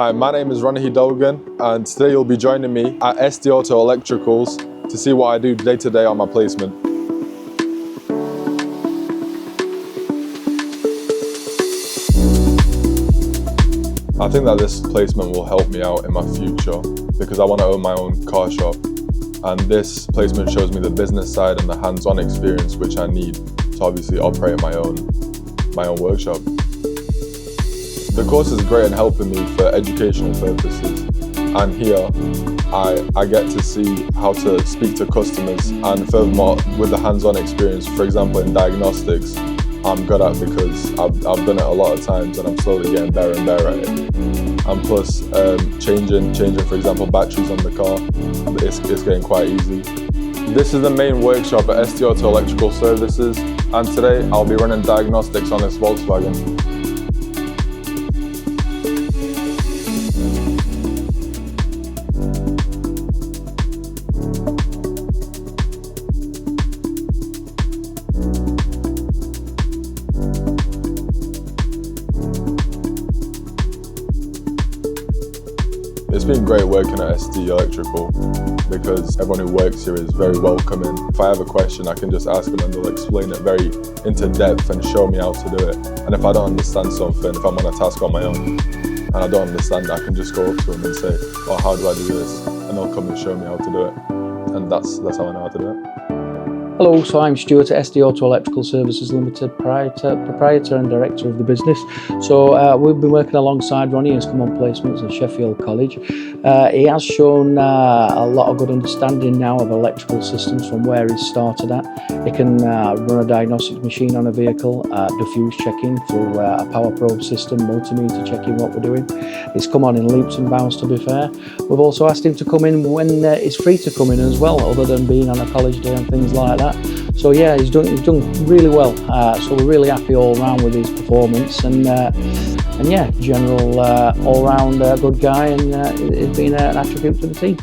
Hi, my name is Ronahi and today you'll be joining me at SD Auto Electricals to see what I do day to day on my placement. I think that this placement will help me out in my future because I want to own my own car shop, and this placement shows me the business side and the hands-on experience which I need to obviously operate my own workshop. The course is great in helping me for educational purposes, and here I get to see how to speak to customers, and furthermore with the hands-on experience, for example in diagnostics, I'm good at because I've done it a lot of times and I'm slowly getting better and better at it. And plus changing for example batteries on the car, it's getting quite easy. This is the main workshop at SD Auto Electrical Services, and today I'll be running diagnostics on this Volkswagen. It's been great working at SD Electrical because everyone who works here is very welcoming. If I have a question, I can just ask them and they'll explain it very into depth and show me how to do it. And if I don't understand something, if I'm on a task on my own and I don't understand it, I can just go up to them and say, oh, how do I do this? And they'll come and show me how to do it. And that's how I know how to do it. Hello, so I'm Stuart at SD Auto Electrical Services Limited, proprietor and director of the business. So we've been working alongside Ronnie, who's come on placements at Sheffield College. He has shown a lot of good understanding now of electrical systems from where he's started at. He can run a diagnostic machine on a vehicle, do fuse checking through a power probe system, multimeter checking what we're doing. He's come on in leaps and bounds, to be fair. We've also asked him to come in when he's free to come in as well, other than being on a college day and things like that. So yeah, he's done really well. So we're really happy all round with his performance, and yeah, general all round good guy, and it's been an attribute to the team.